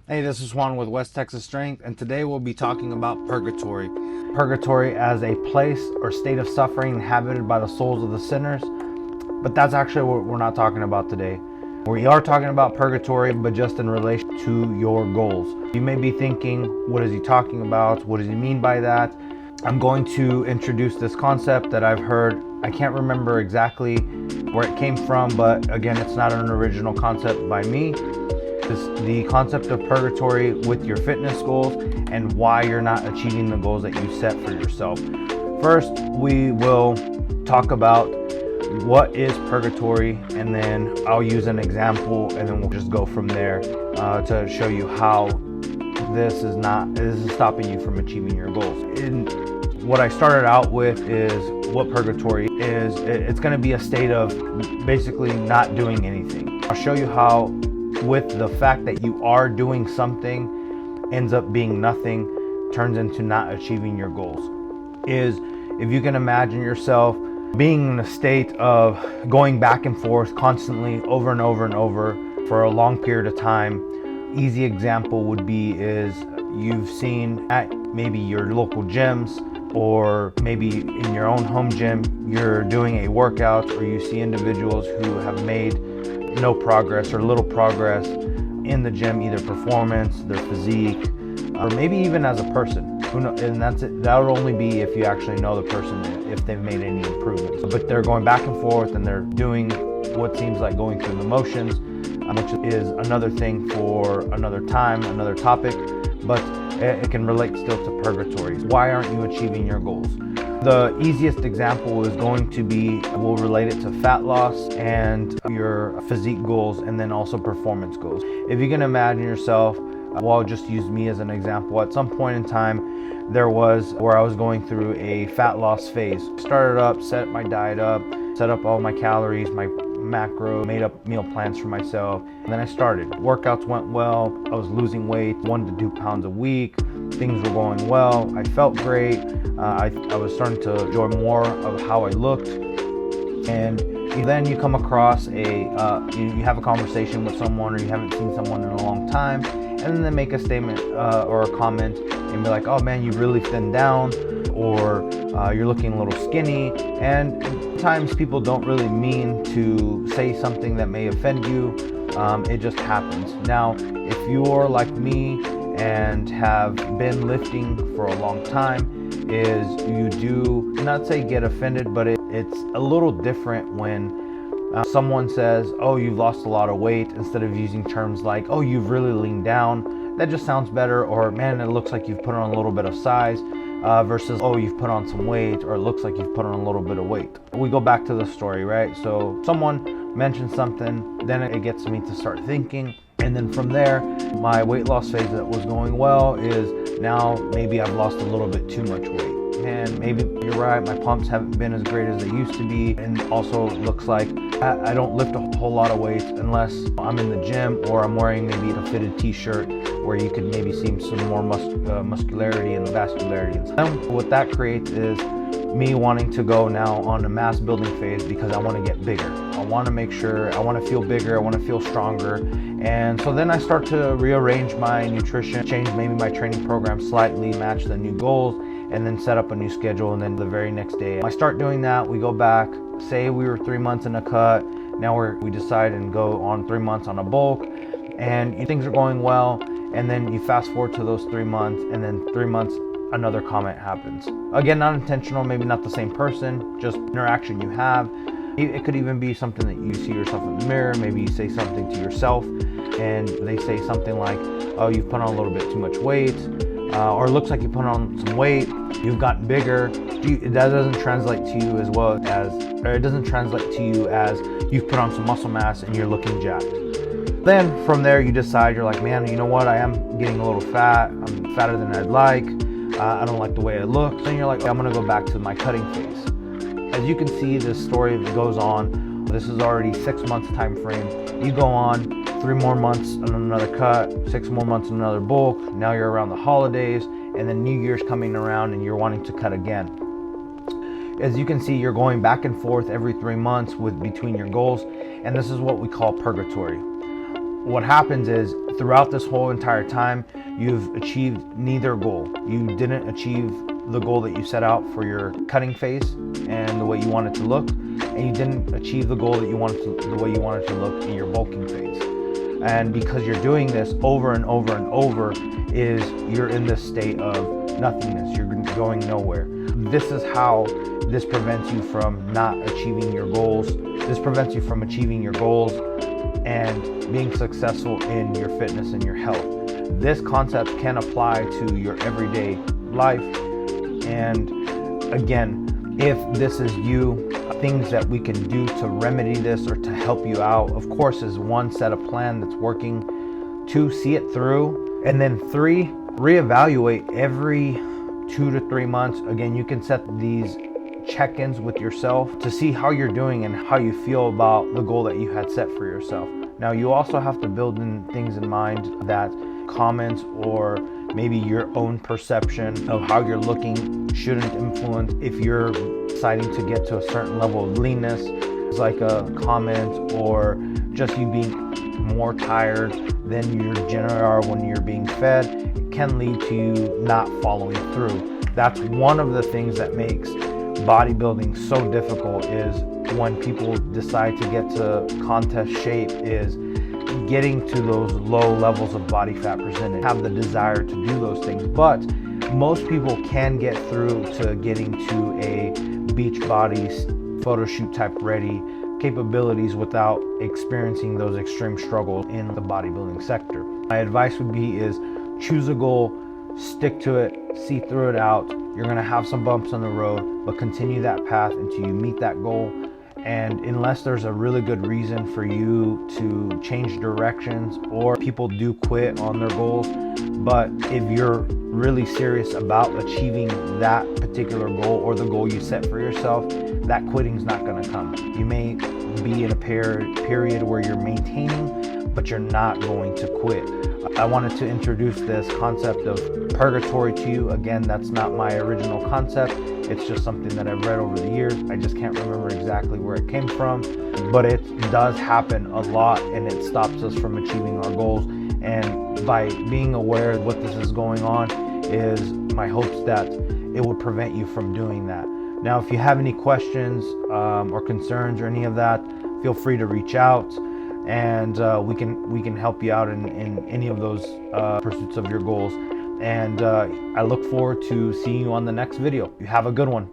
Hey, this is Juan with West Texas Strength, and today we'll be talking about purgatory. Purgatory as a place or state of suffering inhabited by the souls of the sinners, but that's actually what we're not talking about today. We are talking about purgatory, but just in relation to your goals. You may be thinking, what is he talking about? What does he mean by that? I'm going to introduce this concept that I've heard. I can't remember exactly where it came from, but again, it's not an original concept by me. It's the concept of purgatory with your fitness goals and why you're not achieving the goals that you set for yourself. First, we will talk about what is purgatory, and then I'll use an example, and then we'll just go from there to show you how this is stopping you from achieving your goals. And what I started out with is what purgatory is. It's going to be a state of basically not doing anything. I'll show you how with the fact that you are doing something ends up being nothing, turns into not achieving your goals. Is if you can imagine yourself being in a state of going back and forth constantly over and over and over for a long period of time. Easy example would be is you've seen at maybe your local gyms, or maybe in your own home gym, you're doing a workout, or you see individuals who have made no progress or little progress in the gym, either performance, their physique, or maybe even as a person. Who knows? And that would only be if you actually know the person, if they've made any improvements. But they're going back and forth and they're doing what seems like going through the motions, which is another thing for another time, another topic, but it can relate still to purgatory. Why aren't you achieving your goals? The easiest example is going to be, we'll relate it to fat loss and your physique goals, and then also performance goals. If you can imagine yourself, well, I'll just use me as an example. At some point in time, there was where I was going through a fat loss phase. Started up, set my diet up, set up all my calories, my macro, made up meal plans for myself, and then I started. Workouts went well, I was losing weight, 1 to 2 pounds a week, things were going well, I felt great, I was starting to enjoy more of how I looked, and then you come across you have a conversation with someone, or you haven't seen someone in a long time, and then they make a statement or a comment and be like, oh man, you really thinned down, or you're looking a little skinny. And sometimes people don't really mean to say something that may offend you. It just happens. Now, if you're like me and have been lifting for a long time, is you do not say get offended, but it's a little different when someone says, oh, you've lost a lot of weight, instead of using terms like, oh, you've really leaned down. That just sounds better. Or man, it looks like you've put on a little bit of size, versus, oh, you've put on some weight, or it looks like you've put on a little bit of weight. We go back to the story, right? So someone mentions something, then it gets me to start thinking. And then from there, my weight loss phase that was going well is now maybe I've lost a little bit too much weight. And maybe you're right, my pumps haven't been as great as they used to be. And also it looks like I don't lift a whole lot of weights unless I'm in the gym, or I'm wearing maybe a fitted t-shirt where you could maybe see some more muscularity and vascularity. And then what that creates is me wanting to go now on a mass building phase, because I want to get bigger. I want to make sure, I want to feel bigger, I want to feel stronger. And so then I start to rearrange my nutrition, change maybe my training program slightly, match the new goals, and then set up a new schedule. And then the very next day I start doing that. We go back, say we were 3 months in a cut, now we decide and go on 3 months on a bulk, and things are going well. And then you fast forward to those 3 months, and then 3 months another comment happens. Again, not intentional, maybe not the same person, just interaction you have. It could even be something that you see yourself in the mirror. Maybe you say something to yourself and they say something like, oh, you've put on a little bit too much weight, or it looks like you put on some weight, you've gotten bigger. That doesn't translate to you as well as, or it doesn't translate to you as you've put on some muscle mass and you're looking jacked. Then from there you decide, you're like, man, you know what, I am getting a little fat, I'm fatter than I'd like, I don't like the way it looks. Then you're like, I'm gonna go back to my cutting phase. As you can see, this story goes on. This is already 6 months time frame. You go on 3 more months on another cut, 6 more months on another bulk. Now you're around the holidays, and then New Year's coming around and you're wanting to cut again. As you can see, you're going back and forth every 3 months between your goals, and this is what we call purgatory. what happens is throughout this whole entire time, you've achieved neither goal. You didn't achieve the goal that you set out for your cutting phase and the way you want it to look, and you didn't achieve the goal that you wanted to, the way you wanted to look in your bulking phase. And because you're doing this over and over and over, is you're in this state of nothingness. You're going nowhere. This is how this prevents you from not achieving your goals. This prevents you from achieving your goals and being successful in your fitness and your health. This concept can apply to your everyday life. And again, if this is you, things that we can do to remedy this or to help you out, of course, is one, set a plan that's working. Two, see it through. And then three, reevaluate every 2 to 3 months. Again, you can set these check-ins with yourself to see how you're doing and how you feel about the goal that you had set for yourself. Now, you also have to build in things in mind that comments or maybe your own perception of how you're looking shouldn't influence. If you're deciding to get to a certain level of leanness, like a comment or just you being more tired than you generally are when you're being fed, it can lead to you not following through. That's one of the things that makes bodybuilding so difficult, is when people decide to get to contest shape, is getting to those low levels of body fat percentage, have the desire to do those things. But most people can get through to getting to a beach body, photo shoot type ready capabilities without experiencing those extreme struggles in the bodybuilding sector. My advice would be is choose a goal, stick to it, see through it out. You're gonna have some bumps on the road, but continue that path until you meet that goal. And unless there's a really good reason for you to change directions, or people do quit on their goals, but if you're really serious about achieving that particular goal or the goal you set for yourself, that quitting's not gonna come. You may be in a period where you're maintaining, but you're not going to quit. I wanted to introduce this concept of purgatory to you. Again, that's not my original concept. It's just something that I've read over the years. I just can't remember exactly where it came from, but it does happen a lot and it stops us from achieving our goals. And by being aware of what this is going on, is my hopes that it would prevent you from doing that. Now, if you have any questions or concerns or any of that, feel free to reach out, and we can help you out in any of those pursuits of your goals. And I look forward to seeing you on the next video. You have a good one.